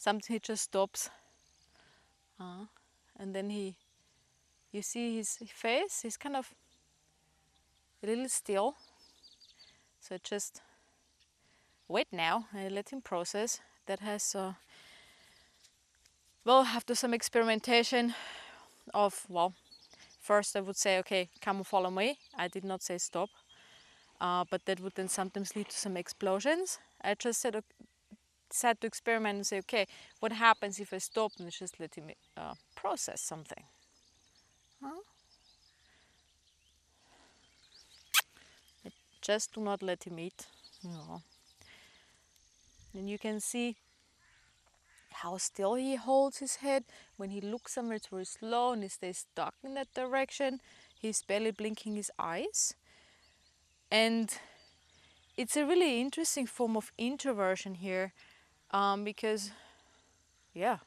sometimes he just stops. And then you see his face, he's kind of a little still. So just wait now and let him process. That has, well, after some experimentation of, well, first I would say, okay, come and follow me. I did not say stop, but that would then sometimes lead to some explosions. I just said, decided to experiment and say, okay, what happens if I stop and just let him process something? Just do not let him eat. No. And you can see how still he holds his head. When he looks somewhere, it's very slow and he stays stuck in that direction. He's barely blinking his eyes. And it's a really interesting form of introversion here, because, yeah,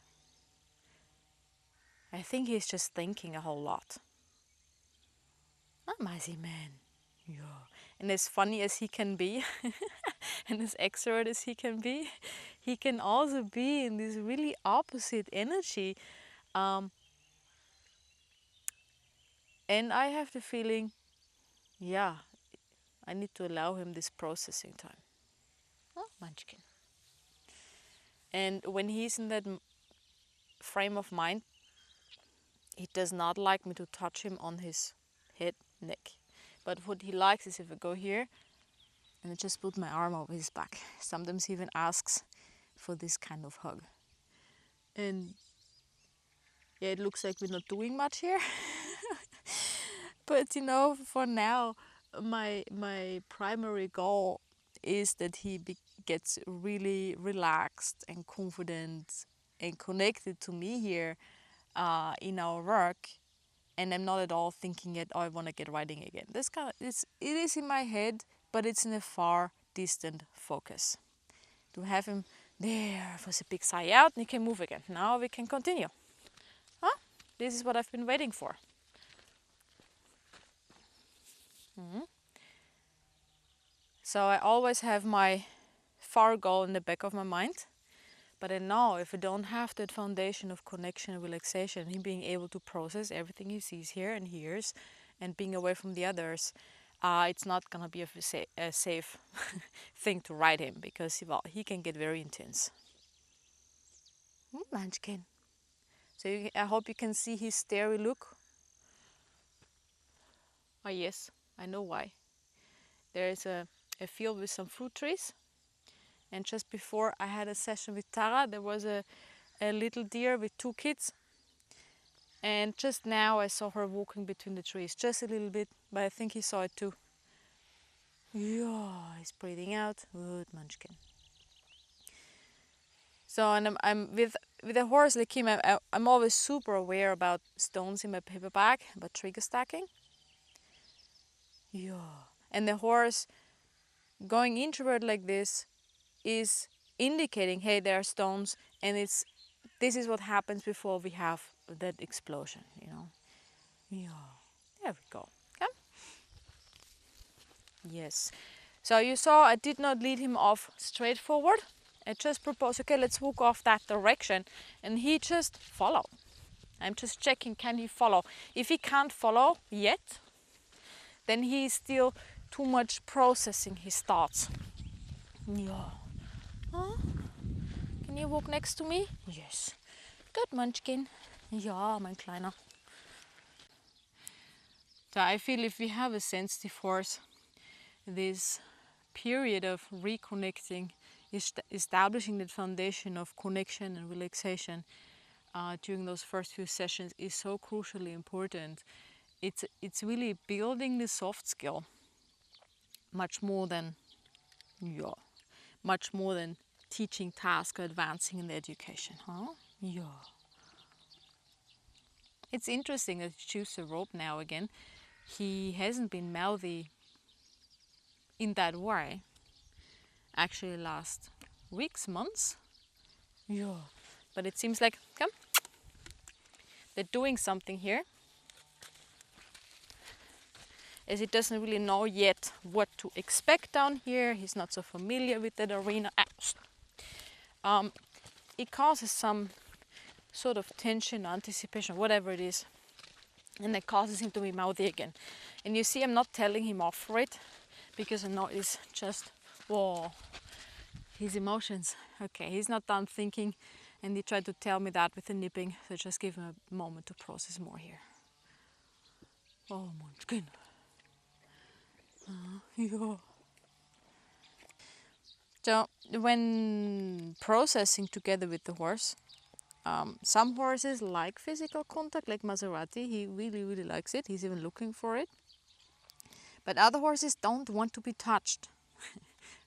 I think he's just thinking a whole lot. Amazing man. Yeah. And as funny as he can be, and as extrovert as he can also be in this really opposite energy. And I have the feeling, yeah, I need to allow him this processing time. Oh, Munchkin. And when he's in that frame of mind, he does not like me to touch him on his head, neck. But what he likes is if I go here and I just put my arm over his back. Sometimes he even asks for this kind of hug. And yeah, it looks like we're not doing much here. But you know, for now, my primary goal is that he gets really relaxed and confident and connected to me here in our work. And I'm not at all thinking it, oh, I want to get writing again. This kind of, it is in my head, but it's in a far distant focus. To have him there was a big sigh out and he can move again. Now we can continue. Huh? This is what I've been waiting for. So I always have my far goal in the back of my mind. But I know if I don't have that foundation of connection and relaxation, him being able to process everything he sees here and hears and being away from the others, it's not going to be a safe thing to write him because, well, he can get very intense. Munchkin. So I hope you can see his starey look. Oh yes, I know why. There is a field with some fruit trees. And just before I had a session with Tara, there was a little deer with 2 kids. And just now I saw her walking between the trees, just a little bit, but I think he saw it too. Yeah, he's breathing out. Good Munchkin. So, and I'm with a horse like him, I'm always super aware about stones in my paper bag, about trigger stacking. Yeah. And the horse going introvert like this is indicating, hey, there are stones, and this is what happens before we have that explosion, you know. Yeah, there we go. Come. Yes. So you saw I did not lead him off straight forward. I just proposed, okay, let's walk off that direction, and he just follow. I'm just checking, can he follow? If he can't follow yet, then he's still too much processing his thoughts. Yeah. Huh? Can you walk next to me? Yes. Good Munchkin. Ja, mein Kleiner. So I feel if we have a sensitive horse, this period of reconnecting, establishing that foundation of connection and relaxation during those first few sessions is so crucially important. It's really building the soft skill much more than teaching task or advancing in the education, huh? Yeah. It's interesting that he chews the rope now again. He hasn't been mouthy in that way. Actually, last weeks, months. Yeah. But it seems like, come, they're doing something here. As he doesn't really know yet what to expect down here. He's not so familiar with that arena. it causes some sort of tension, anticipation, whatever it is, and that causes him to be mouthy again. And you see, I'm not telling him off for it, because I know it's just, whoa, his emotions. Okay, he's not done thinking, and he tried to tell me that with the nipping, so just give him a moment to process more here. Oh, Munchkin. Yeah. So when processing together with the horse, some horses like physical contact, like Maserati. He really, really likes it. He's even looking for it. But other horses don't want to be touched.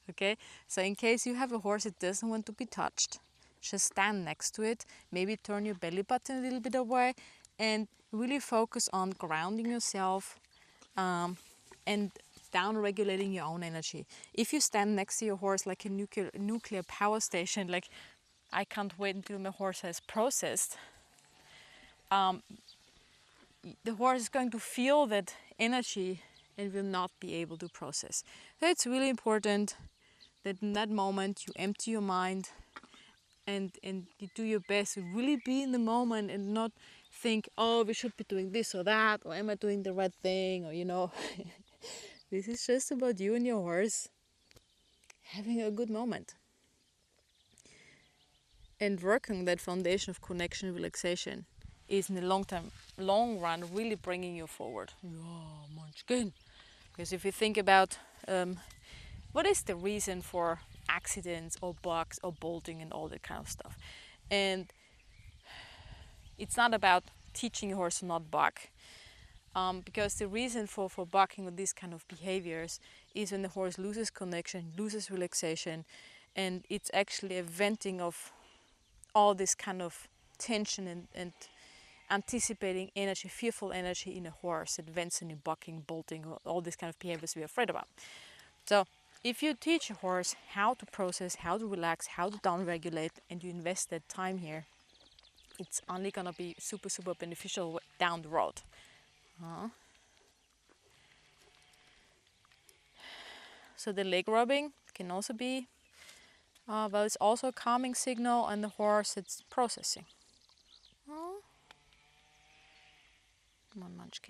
Okay, so in case you have a horse that doesn't want to be touched, just stand next to it, maybe turn your belly button a little bit away, and really focus on grounding yourself, and down regulating your own energy. If you stand next to your horse like a nuclear power station, like I can't wait until my horse has processed, the horse is going to feel that energy and will not be able to process. So it's really important that in that moment you empty your mind, and you do your best to really be in the moment and not think, oh, we should be doing this or that, or am I doing the right thing, or this is just about you and your horse having a good moment and working that foundation of connection and relaxation is in the long run really bringing you forward. Yeah, Munchkin. Because if you think about what is the reason for accidents or bugs or bolting and all that kind of stuff, and it's not about teaching a horse to not buck, because the reason for bucking with these kind of behaviors is when the horse loses connection, loses relaxation, and it's actually a venting of all this kind of tension and anticipating energy, fearful energy in a horse that vents in bucking, bolting, all these kind of behaviors we're afraid about. So if you teach a horse how to process, how to relax, how to downregulate, and you invest that time here, it's only gonna be super, super beneficial down the road. So the leg rubbing can also be, well, it's also a calming signal, and the horse, it's processing. Come on, Munchkin.